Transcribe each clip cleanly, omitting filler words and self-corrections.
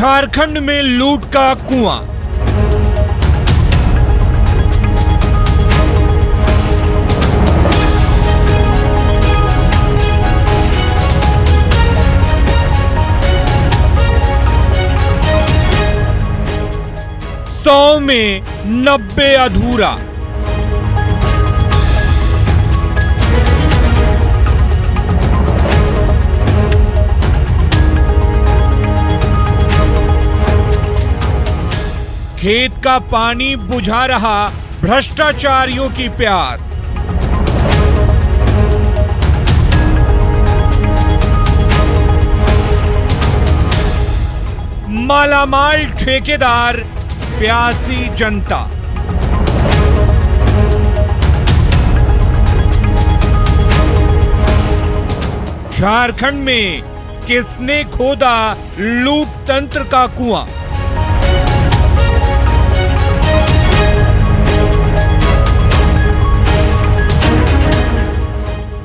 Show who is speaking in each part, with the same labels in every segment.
Speaker 1: झारखंड में लूट का कुआं। सौ में 90 अधूरा। खेत का पानी बुझा रहा भ्रष्टाचारियों की प्यास। मालामाल ठेकेदार, प्यासी जनता। झारखंड में किसने खोदा लूट तंत्र का कुआं?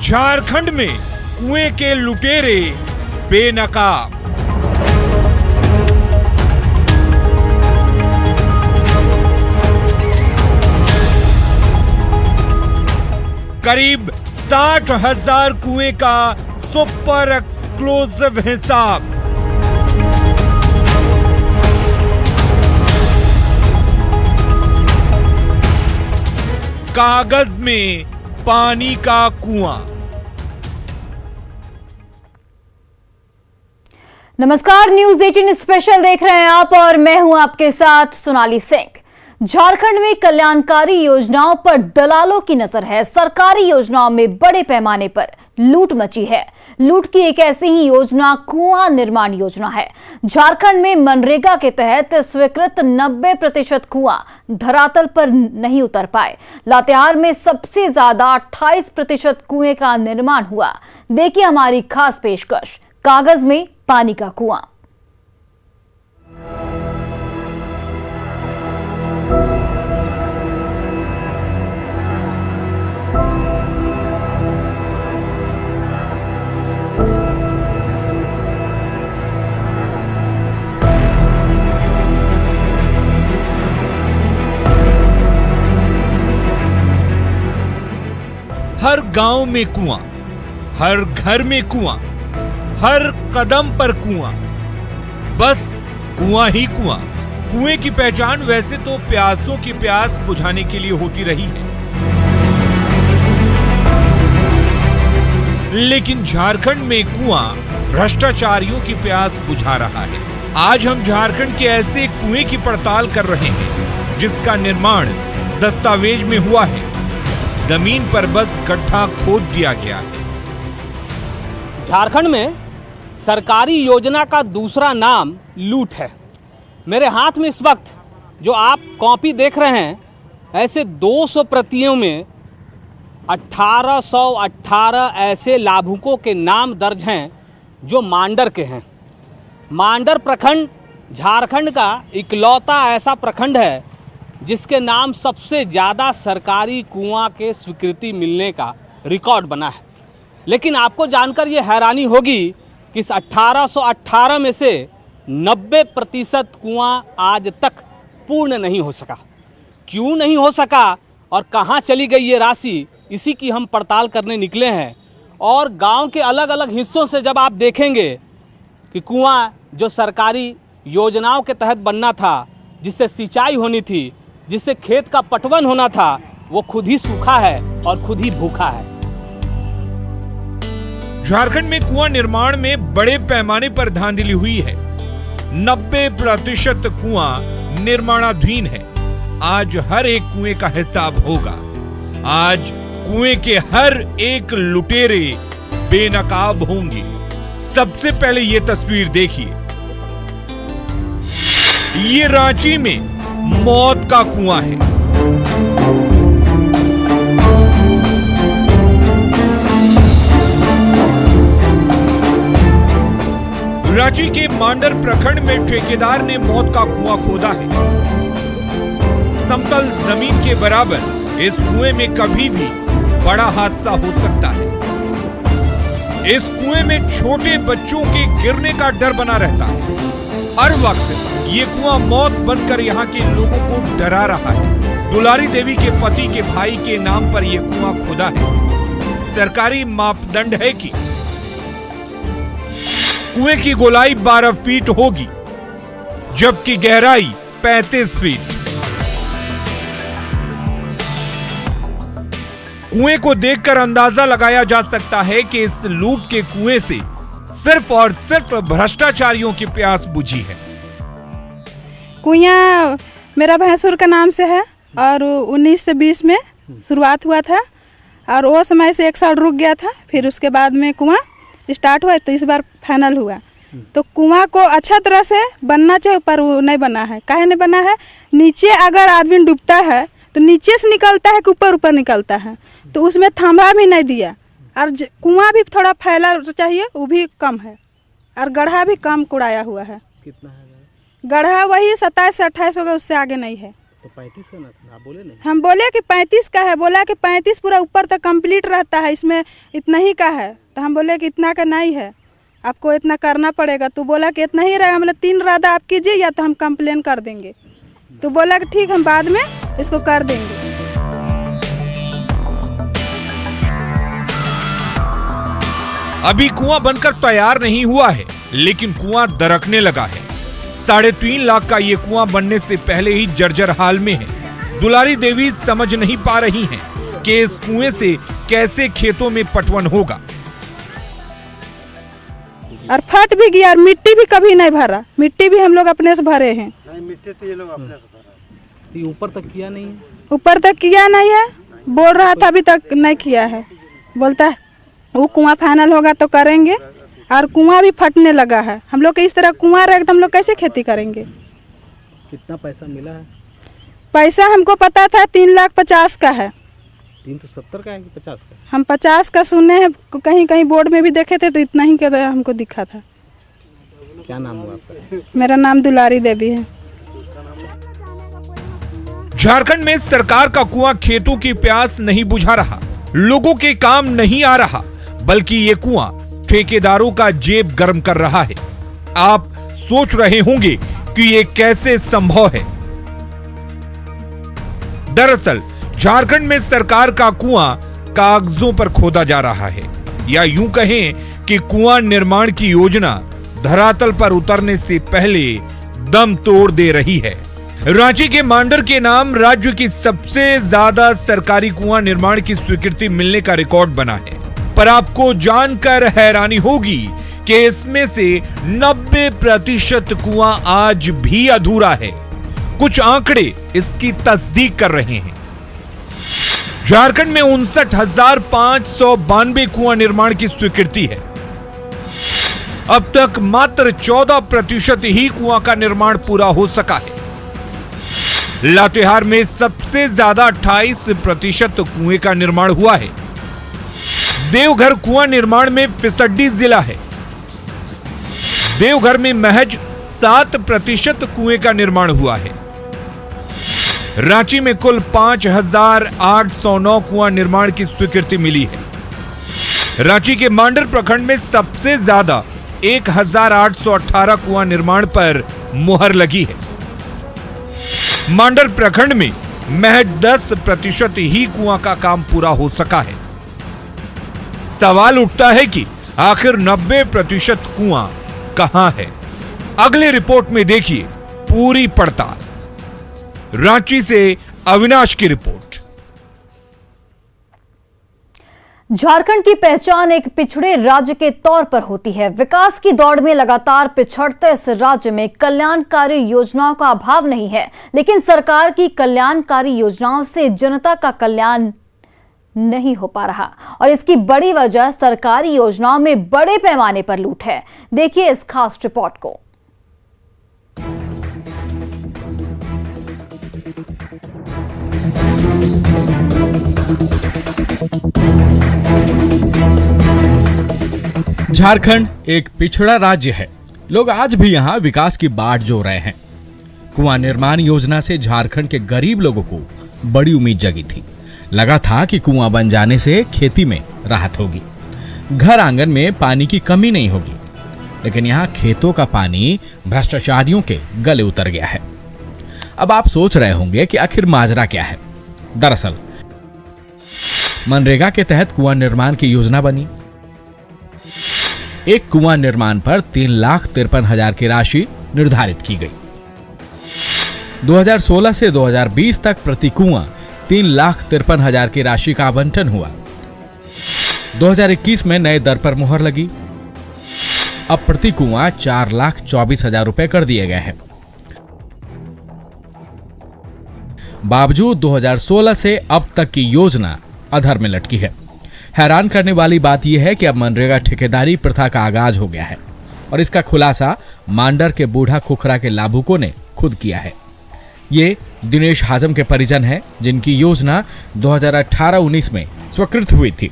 Speaker 1: झारखंड में कुएं के लुटेरे बेनकाब। करीब 60,000 कुएं का सुपर एक्सक्लूसिव हिसाब। कागज में पानी का कुआं।
Speaker 2: नमस्कार, न्यूज 18 स्पेशल देख रहे हैं आप और मैं हूं आपके साथ सोनाली सिंह। झारखंड में कल्याणकारी योजनाओं पर दलालों की नजर है। सरकारी योजनाओं में बड़े पैमाने पर लूट मची है। लूट की एक ऐसी ही योजना कुआं निर्माण योजना है। झारखंड में मनरेगा के तहत स्वीकृत 90% कुआं धरातल पर नहीं उतर पाए। लातेहार में सबसे ज्यादा 28% कुएं का निर्माण हुआ। देखिए हमारी खास पेशकश, कागज में पानी का कुआं।
Speaker 1: हर गांव में कुआं, हर घर में कुआं, हर कदम पर कुआं, बस कुआं ही कुआं। कुएं की पहचान वैसे तो प्यासों की प्यास बुझाने के लिए होती रही है, लेकिन झारखंड में कुआं भ्रष्टाचारियों की प्यास बुझा रहा है। आज हम झारखंड के ऐसे कुएं की पड़ताल कर रहे हैं जिसका निर्माण दस्तावेज में हुआ है, जमीन पर बस गड्ढा खोद दिया गया है।
Speaker 3: झारखंड में सरकारी योजना का दूसरा नाम लूट है। मेरे हाथ में इस वक्त जो आप कॉपी देख रहे हैं, ऐसे 200 प्रतियों में 1818 ऐसे लाभुकों के नाम दर्ज हैं जो मांडर के हैं। मांडर प्रखंड झारखंड का इकलौता ऐसा प्रखंड है जिसके नाम सबसे ज़्यादा सरकारी कुआं के स्वीकृति मिलने का रिकॉर्ड बना है। लेकिन आपको जानकर ये हैरानी होगी कि इस 1818 में से 90% कुआं आज तक पूर्ण नहीं हो सका। क्यों नहीं हो सका और कहाँ चली गई ये राशि, इसी की हम पड़ताल करने निकले हैं। और गांव के अलग अलग हिस्सों से जब आप देखेंगे कि कुआं जो सरकारी योजनाओं के तहत बनना था, जिससे सिंचाई होनी थी, जिससे खेत का पटवन होना था, वो खुद ही सूखा है और खुद ही भूखा है।
Speaker 1: झारखंड में कुआं निर्माण में बड़े पैमाने पर धांधली हुई है। 90% कुआं निर्माणाधीन है। आज हर एक कुएं का हिसाब होगा। आज कुएं के हर एक लुटेरे बेनकाब होंगे। सबसे पहले ये तस्वीर देखिए। ये रांची में मौत का कुआं है। रांची के मांडर प्रखंड में ठेकेदार ने मौत का कुआं खोदा है। समतल जमीन के बराबर इस कुएं में कभी भी बड़ा हादसा हो सकता है। इस कुएं में छोटे बच्चों के गिरने का डर बना रहता है। हर वक्त ये कुआं मौत बनकर यहाँ के लोगों को डरा रहा है। दुलारी देवी के पति के भाई के नाम पर यह कुआं खुदा है। सरकारी मापदंड है कि कुएं की गोलाई 12 फीट होगी, जबकि गहराई 35 फीट। कुएं को देखकर अंदाजा लगाया जा सकता है कि इस लूट के कुएं से सिर्फ और सिर्फ भ्रष्टाचारियों की प्यास बुझी है।
Speaker 4: कुआं मेरा भैंसुर का नाम से है और 19 से 20 में शुरुआत हुआ था और वो समय से 1 साल रुक गया था। फिर उसके बाद में कुआं स्टार्ट हुआ तो इस बार फाइनल हुआ। तो कुआं को अच्छा तरह से बनना चाहिए, पर वो नहीं बना है। काहे नहीं बना है? नीचे अगर आदमी डूबता है तो नीचे से निकलता है कि ऊपर ऊपर निकलता है, तो उसमें थांबा भी नहीं दिया। और कुआं भी थोड़ा फैला चाहिए, वो भी कम है। और गड्ढा भी कम कुड़ाया हुआ है।
Speaker 3: कितना है
Speaker 4: गड्ढा? वही 27 से 28 होगा, उससे आगे नहीं है।
Speaker 3: तो 35 का ना था, आप बोले नहीं?
Speaker 4: हम बोले कि 35 का है, बोला कि 35 पूरा ऊपर तक कंप्लीट रहता है, इसमें इतना ही का है। तो हम बोले कि इतना का नहीं है, आपको इतना करना पड़ेगा। तो बोला कि इतना ही रहेगा। हम बोले 3 रादा आप कीजिए या तो हम कंप्लेन कर देंगे। तो बोला कि ठीक, हम बाद में इसको कर देंगे।
Speaker 1: अभी कुआं बनकर तैयार नहीं हुआ है, लेकिन कुआं दरकने लगा है। 3.5 लाख का ये कुआं बनने से पहले ही जर्जर हाल में है। दुलारी देवी समझ नहीं पा रही हैं कि इस कुएं से कैसे खेतों में पटवन होगा।
Speaker 4: और फट भी गया और मिट्टी भी कभी नहीं भरा। मिट्टी भी हम लोग अपने से भरे हैं।
Speaker 5: नहीं, मिट्टी तो ये लोग अपने से भरा है।
Speaker 3: ऊपर तक किया नहीं है?
Speaker 4: ऊपर तक किया नहीं है, बोल रहा था, अभी तक नहीं किया है। बोलता है वो कुआं फाइनल होगा तो करेंगे। और कुआं भी फटने लगा है। हम लोग के इस तरह कुआं रहेगा तो हम लोग कैसे खेती करेंगे?
Speaker 3: कितना पैसा मिला है?
Speaker 4: पैसा हमको पता था 3,50,000 का है।
Speaker 3: 370 का है कि 50 का?
Speaker 4: हम 50 का सुने हैं, कहीं कहीं बोर्ड में भी देखे थे तो इतना ही का हमको दिखा था।
Speaker 3: क्या नाम हुआ आपका?
Speaker 4: मेरा नाम दुलारी देवी है।
Speaker 1: झारखंड में सरकार का कुआं खेतों की प्यास नहीं बुझा रहा, लोगों के काम नहीं आ रहा, बल्कि ये कुआं ठेकेदारों का जेब गर्म कर रहा है। आप सोच रहे होंगे कि ये कैसे संभव है। दरअसल झारखंड में सरकार का कुआं कागजों पर खोदा जा रहा है, या यूं कहें कि कुआं निर्माण की योजना धरातल पर उतरने से पहले दम तोड़ दे रही है। रांची के मांडर के नाम राज्य की सबसे ज्यादा सरकारी कुआं निर्माण की स्वीकृति मिलने का रिकॉर्ड बना है। पर आपको जानकर हैरानी होगी कि इसमें से 90% कुआं आज भी अधूरा है। कुछ आंकड़े इसकी तस्दीक कर रहे हैं। झारखंड में 59,592 कुआं निर्माण की स्वीकृति है। अब तक मात्र 14% ही कुआं का निर्माण पूरा हो सका है। लातेहार में सबसे ज्यादा 28% कुएं का निर्माण हुआ है। देवघर कुआं निर्माण में फिसड्डी जिला है। देवघर में महज 7% कुएं का निर्माण हुआ है। रांची में कुल 5,809 कुआं निर्माण की स्वीकृति मिली है। रांची के मांडर प्रखंड में सबसे ज्यादा 1,818 कुआं निर्माण पर मुहर लगी है। मांडर प्रखंड में महज 10% ही कुआं का काम पूरा हो सका है। सवाल उठता है कि आखिर 90% कुआं कहां है? अगले रिपोर्ट में देखिए पूरी पड़ताल। रांची से अविनाश की रिपोर्ट।
Speaker 2: झारखंड की पहचान एक पिछड़े राज्य के तौर पर होती है। विकास की दौड़ में लगातार पिछड़ते इस राज्य में कल्याणकारी योजनाओं का अभाव नहीं है, लेकिन सरकार की कल्याणकारी योजनाओं से जनता का कल्याण नहीं हो पा रहा और इसकी बड़ी वजह सरकारी योजनाओं में बड़े पैमाने पर लूट है। देखिए इस खास रिपोर्ट को।
Speaker 6: झारखंड एक पिछड़ा राज्य है। लोग आज भी यहाँ विकास की बाट जो रहे हैं। कुआं निर्माण योजना से झारखंड के गरीब लोगों को बड़ी उम्मीद जगी थी। लगा था कि कुआं बन जाने से खेती में राहत होगी, घर आंगन में पानी की कमी नहीं होगी। लेकिन यहाँ खेतों का पानी भ्रष्टाचारियों के गले उतर गया है। अब आप सोच रहे होंगे कि आखिर माजरा क्या है। दरअसल मनरेगा के तहत कुआं निर्माण की योजना बनी। एक कुआं निर्माण पर 3,53,000 की राशि निर्धारित की गई। 2016 से 2020 तक प्रति कुआं 3,53,000 की राशि का आवंटन हुआ। 2021 में नए दर पर मुहर लगी। अब प्रति कुआं 4,24,000 रुपए कर दिए गए हैं। बावजूद 2016 से अब तक की योजना अधर में लटकी है। हैरान करने वाली बात यह है कि अब मनरेगा ठेकेदारी प्रथा का आगाज हो गया है और इसका खुलासा मांडर के बूढ़ा खुखरा के लाभुकों ने खुद किया है। ये दिनेश हाजम के परिजन हैं, जिनकी योजना 2018-19 में स्वीकृत हुई थी।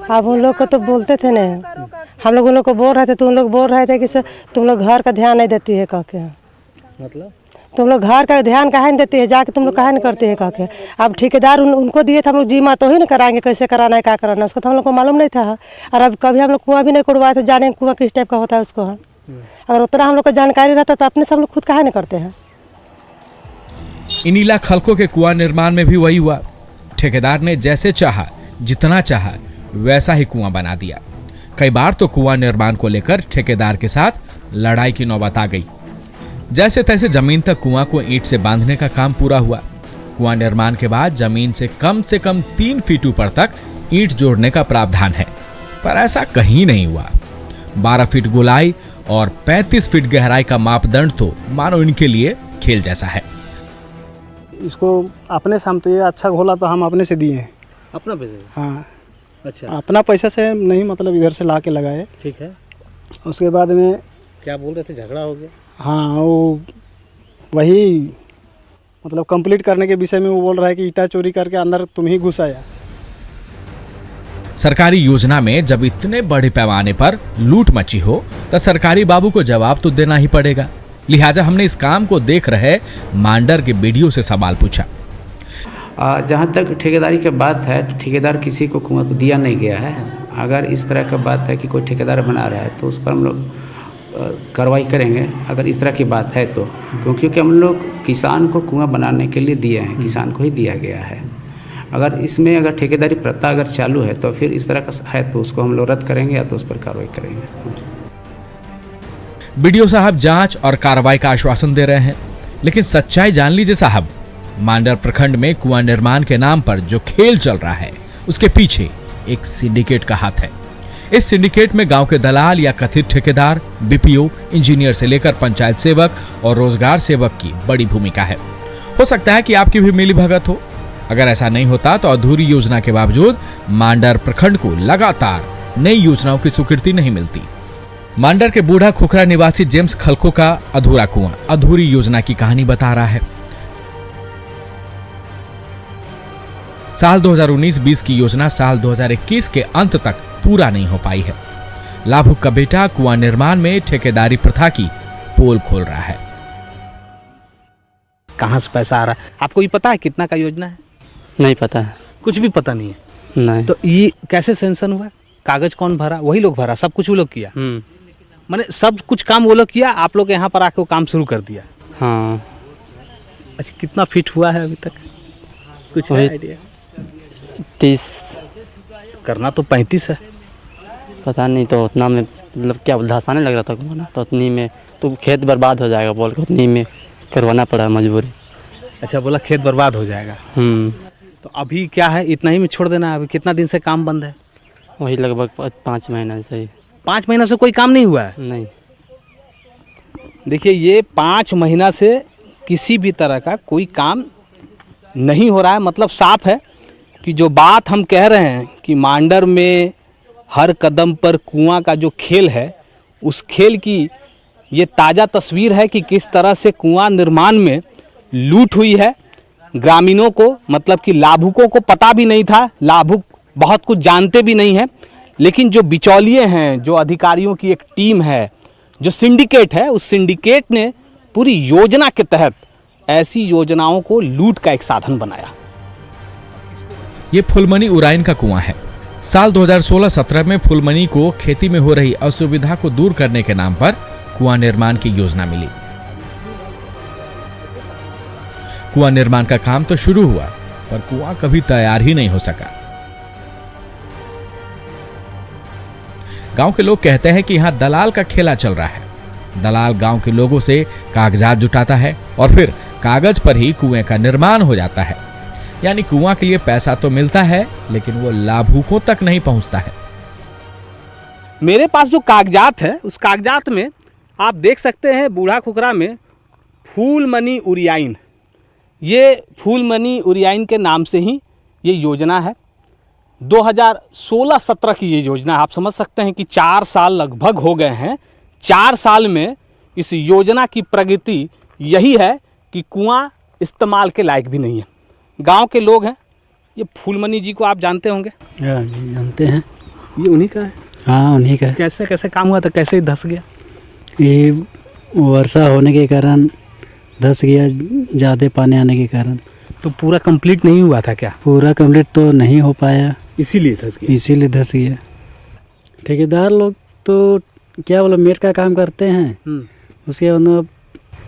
Speaker 7: अब उन लोग को तो बोलते थे ना, हम लोग उन लोग को बोल रहे थे तो उन लोग बोल रहे थे कि तुम लोग घर का ध्यान नहीं देती है कह के।
Speaker 3: मतलब
Speaker 7: तुम लोग घर का ध्यान काहे नहीं देती है, जाके तुम लोग काहे नहीं करते हैं कह के। अब ठेकेदार उनको दिए थे, हम लोग जीमा तो ही ना कराएंगे, कैसे कराना है क्या कराना है उसको तो हम लोग को मालूम नहीं था। और अब कभी हम लोग कुआं भी नहीं कुड़वाए थे, जाने कुआं किस टाइप का होता है उसको। अगर उतना हम लोग को जानकारी रहता तो अपने सब लोग खुद काहे नहीं करते हैं।
Speaker 6: इनीला खलकों के कुआं निर्माण में भी वही हुआ। ठेकेदार ने जैसे चाहा, जितना चाहा वैसा ही कुआं बना दिया। कई बार तो कुआं निर्माण को लेकर ठेकेदार के साथ लड़ाई की नौबत आ गई। जैसे तैसे जमीन तक कुआं को ईंट से बांधने का काम पूरा हुआ। कुआं निर्माण के बाद जमीन से कम 3 फीट ऊपर तक ईंट जोड़ने का प्रावधान है, पर ऐसा कहीं नहीं हुआ। 12 फीट गोलाई और 35 फीट गहराई का मापदंड तो मानो इनके लिए खेल जैसा है।
Speaker 5: इसको अपने साम तो ये अच्छा घोला तो हम अपने से दिए हैं।
Speaker 3: अपना पैसे?
Speaker 5: हाँ,
Speaker 3: अच्छा,
Speaker 5: अपना पैसा से नहीं, मतलब इधर से ला के लगाए।
Speaker 3: ठीक है।
Speaker 5: उसके बाद में
Speaker 3: क्या बोल रहे थे, झगड़ा हो गया?
Speaker 5: हाँ, वो वही मतलब कंप्लीट करने के विषय में वो बोल रहा है कि ईटा चोरी करके अंदर तुम ही घुस आया।
Speaker 6: सरकारी योजना में जब इतने बड़े पैमाने पर लूट मची हो तो सरकारी बाबू को जवाब तो देना ही पड़ेगा। लिहाजा हमने इस काम को देख रहे मांडर के बीडीओ से सवाल पूछा।
Speaker 8: जहाँ तक ठेकेदारी की बात है तो ठेकेदार किसी को कुआं तो दिया नहीं गया है। अगर इस तरह का बात है कि कोई ठेकेदार बना रहा है तो उस पर हम लोग कार्रवाई करेंगे, अगर इस तरह की बात है तो। क्योंकि हम लोग किसान को कुआं बनाने के लिए दिए हैं, किसान को ही दिया गया है। अगर इसमें अगर ठेकेदारी प्रथा अगर चालू है तो फिर इस तरह का है तो उसको हम लोग रद्द करेंगे या तो उस पर कार्रवाई करेंगे।
Speaker 6: बीडीओ साहब जांच और कार्रवाई का आश्वासन दे रहे हैं, लेकिन सच्चाई जान लीजिए साहब। मांडर प्रखंड में कुआं निर्माण के नाम पर जो खेल चल रहा है उसके पीछे एक सिंडिकेट का हाथ है। इस सिंडिकेट में गांव के दलाल या कथित ठेकेदार, बीपीओ, इंजीनियर से लेकर पंचायत सेवक और रोजगार सेवक की बड़ी भूमिका है। हो सकता है कि आपकी भी मिली भगत हो। अगर ऐसा नहीं होता तो अधूरी योजना के बावजूद मांडर प्रखंड को लगातार नई योजनाओं की स्वीकृति नहीं मिलती। मांडर के बूढ़ा खुखरा निवासी जेम्स खलको का अधूरा कुआं अधूरी योजना की कहानी बता रहा है। साल 2019-20 की योजना साल 2021 के अंत तक पूरा नहीं हो पाई है। लाभुक का बेटा कुआं निर्माण में ठेकेदारी प्रथा की पोल खोल रहा है।
Speaker 3: कहाँ से पैसा आ रहा है आपको ये पता है? कितना का योजना है?
Speaker 9: नहीं पता है,
Speaker 3: कुछ भी पता नहीं है।
Speaker 9: नहीं।
Speaker 3: तो ये कैसे सेंक्शन हुआ? कागज कौन भरा? वही लोग भरा, सब कुछ वो लोग किया। माने सब कुछ काम वो लोग किया, आप लोग यहाँ पर आके वो काम शुरू कर दिया।
Speaker 9: हाँ।
Speaker 3: अच्छा, कितना फीट हुआ है अभी तक? कुछ है आइडिया?
Speaker 9: 30।
Speaker 3: करना तो 35 है।
Speaker 9: पता नहीं, तो उतना में मतलब क्या धसाने लग रहा था घुमाना, तो उतनी में तो खेत बर्बाद हो जाएगा बोल के उतनी में करवाना पड़ा मजबूरी।
Speaker 3: अच्छा, बोला खेत बर्बाद हो जाएगा। तो अभी क्या है, इतना ही में छोड़ देना है? अभी कितना दिन से काम बंद है?
Speaker 9: वही लगभग 5 महीना से ही।
Speaker 3: 5 महीना से कोई काम नहीं हुआ है?
Speaker 9: नहीं।
Speaker 3: देखिए, ये 5 महीना से किसी भी तरह का कोई काम नहीं हो रहा है। मतलब साफ है कि जो बात हम कह रहे हैं कि मांडर में हर कदम पर कुआं का जो खेल है, उस खेल की ये ताज़ा तस्वीर है कि किस तरह से कुआं निर्माण में लूट हुई है। ग्रामीणों को, मतलब कि लाभुकों को पता भी नहीं था, लाभुक बहुत कुछ जानते भी नहीं हैं, लेकिन जो बिचौलिए हैं, जो अधिकारियों की एक टीम है, जो सिंडिकेट है, उस सिंडिकेट ने पूरी योजना के तहत ऐसी योजनाओं को लूट का एक साधन बनाया।
Speaker 6: ये फुलमनी उराइन का कुआं है। साल 2016-17 में फुलमनी को खेती में हो रही असुविधा को दूर करने के नाम पर कुआं निर्माण की योजना मिली। कुआं निर्माण का काम तो शुरू हुआ, पर कुआं कभी तैयार ही नहीं हो सका। गांव के लोग कहते हैं कि यहां दलाल का खेला चल रहा है। दलाल गांव के लोगों से कागजात जुटाता है और फिर कागज पर ही कुएं का निर्माण हो जाता है। यानी कुआं के लिए पैसा तो मिलता है, लेकिन वो लाभुकों तक नहीं पहुंचता है।
Speaker 3: मेरे पास जो कागजात है, उस कागजात में आप देख सकते हैं बूढ़ा खुखरा में फूलमनी उरियाइन, ये फूलमनी उरियाइन के नाम से ही ये योजना है। 2016-17 की ये योजना है। आप समझ सकते हैं कि 4 साल लगभग हो गए हैं। 4 साल में इस योजना की प्रगति यही है कि कुआं इस्तेमाल के लायक भी नहीं है। गांव के लोग हैं, ये फूलमनी जी को आप जानते होंगे?
Speaker 10: हाँ जी, जानते हैं।
Speaker 3: ये उन्हीं का है?
Speaker 10: हाँ, उन्हीं का है।
Speaker 3: कैसे कैसे काम हुआ था, कैसे धंस गया?
Speaker 10: ये वर्षा होने के कारण धंस गया, ज़्यादा पानी आने के कारण।
Speaker 3: तो पूरा कंप्लीट नहीं हुआ था क्या?
Speaker 10: पूरा कंप्लीट तो नहीं हो पाया,
Speaker 3: इसीलिए धंस गया।
Speaker 10: इसीलिए धंस गया। ठेकेदार लोग तो क्या बोला, मेट का काम करते हैं, उसके बाद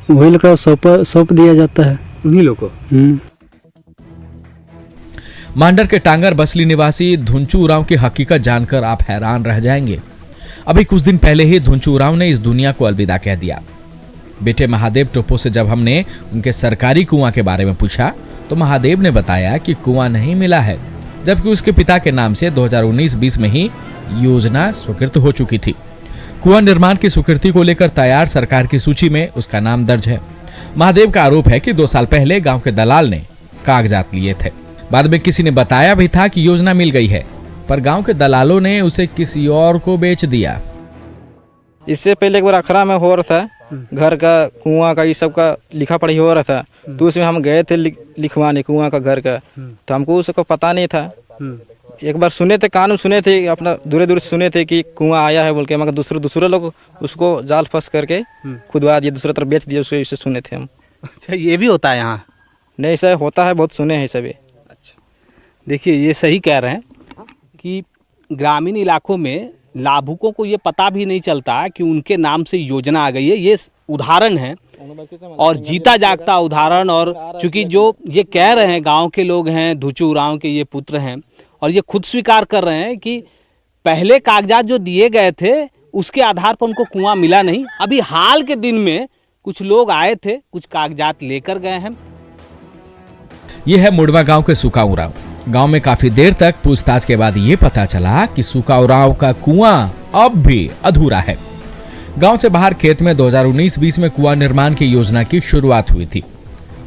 Speaker 10: वही लोग को सौंप दिया जाता है,
Speaker 3: उन्हीं लोग को।
Speaker 6: मांडर के टांगर बसली निवासी धुंचू उरांव की हकीकत जानकर आप हैरान रह जाएंगे। अभी कुछ दिन पहले ही धुंचू उरांव ने इस दुनिया को अलविदा कह दिया। बेटे महादेव टोपो से जब हमने उनके सरकारी कुआं के बारे में पूछा तो महादेव ने बताया कि कुआं नहीं मिला है, जबकि उसके पिता के नाम से 2019-20 में ही योजना स्वीकृत हो चुकी थी। कुआं निर्माण की स्वीकृति को लेकर तैयार सरकार की सूची में उसका नाम दर्ज है। महादेव का आरोप है कि 2 साल पहले गांव के दलाल ने कागजात लिए थे। बाद में किसी ने बताया भी था कि योजना मिल गई है, पर गांव के दलालों ने उसे किसी और को बेच दिया।
Speaker 11: इससे पहले एक बार अखरा में हो रहा था, घर का कुआं का ये सब का लिखा पढ़ी हो रहा था, तो उसमें हम गए थे लिखवाने कुआं का घर का, तो हमको उसको पता नहीं था। एक बार सुने थे, कान में सुने थे, अपना दूर दूर सुने थे कि कुआं आया है बोल के, मगर दूसरे लोग उसको जाल फंस करके खुदवा दिए, दूसरे तरफ बेच दिए, उससे सुने थे हम।
Speaker 3: अच्छा, ये भी होता है यहाँ?
Speaker 11: नहीं सर, होता है, बहुत सुने हैं सभी।
Speaker 3: अच्छा, देखिए ये सही कह रहे हैं कि ग्रामीण इलाकों में लाभुकों को ये पता भी नहीं चलता कि उनके नाम से योजना आ गई है। ये उदाहरण है और जीता जागता उदाहरण। और चूंकि जो ये कह रहे हैं गांव के लोग हैं, धुंचू उरांव के ये पुत्र हैं, और ये खुद स्वीकार कर रहे हैं कि पहले कागजात जो दिए गए थे उसके आधार पर उनको कुआं मिला नहीं। अभी हाल के दिन में कुछ लोग आए थे, कुछ कागजात लेकर गए हैं।
Speaker 6: यह है मुड़वा गांव के सुका उरांव। गांव में काफी देर तक पूछताछ के बाद ये पता चला कि सुका उरांव का कुआं अब भी अधूरा है। गांव से बाहर खेत में 2019-20 में कुआं निर्माण की योजना की शुरुआत हुई थी।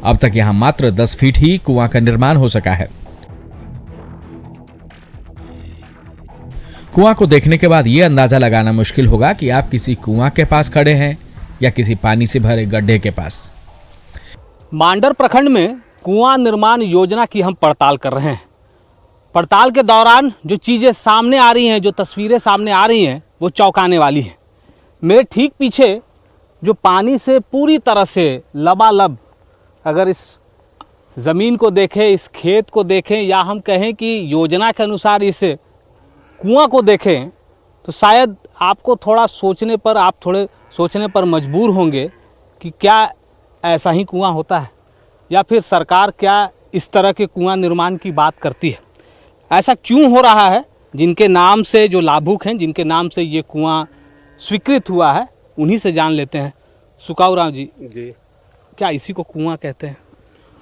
Speaker 6: अब तक यहां मात्र 10 फीट ही कुआं का निर्माण हो सका है। कुआं को देखने के बाद यह अंदाजा लगाना मुश्किल होगा कि आप किसी कुआं के पास खड़े हैं या किसी पानी से भरे गड्ढे के पास।
Speaker 3: मांडर प्रखंड में कुआं निर्माण योजना की हम पड़ताल कर रहे हैं। पड़ताल के दौरान जो चीज़ें सामने आ रही हैं, जो तस्वीरें सामने आ रही हैं, वो चौंकाने वाली हैं। मेरे ठीक पीछे जो पानी से पूरी तरह से लबालब, अगर इस ज़मीन को देखें, इस खेत को देखें, या हम कहें कि योजना के अनुसार इस कुआं को देखें, तो शायद आपको थोड़ा सोचने पर मजबूर होंगे कि क्या ऐसा ही कुआं होता है, या फिर सरकार क्या इस तरह के कुआं निर्माण की बात करती है। ऐसा क्यों हो रहा है? जिनके नाम से, जो लाभुक हैं, जिनके नाम से ये कुआं स्वीकृत हुआ है, उन्हीं से जान लेते हैं। सुका उरांव जी, क्या इसी को कुआं कहते हैं?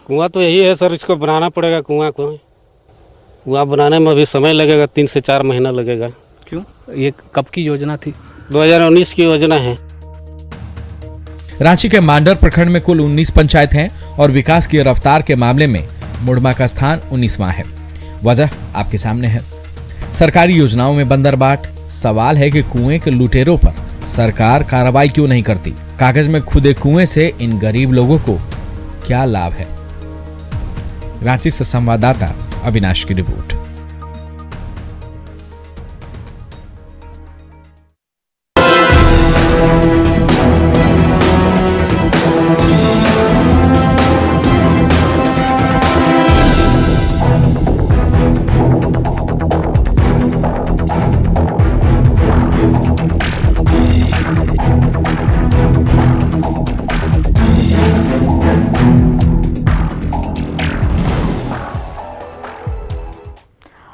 Speaker 12: कुआं तो यही है सर, इसको बनाना पड़ेगा। कुआं बनाने में अभी समय लगेगा, 3 से 4 महीना लगेगा।
Speaker 3: क्यों? ये कब की योजना थी?
Speaker 12: 2019 की योजना है।
Speaker 6: रांची के मांडर प्रखंड में कुल 19 पंचायत हैं और विकास की रफ्तार के मामले में मुड़मा का स्थान 19वां है। वजह आपके सामने है, सरकारी योजनाओं में बंदरबाट। सवाल है कि कुएं के लुटेरों पर सरकार कार्रवाई क्यों नहीं करती? कागज में खुदे कुएं से इन गरीब लोगों को क्या लाभ है? रांची से संवाददाता अविनाश की रिपोर्ट।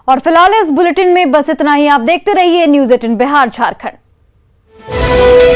Speaker 2: और फिलहाल इस बुलेटिन में बस इतना ही। आप देखते रहिए न्यूज़ 18 बिहार झारखंड।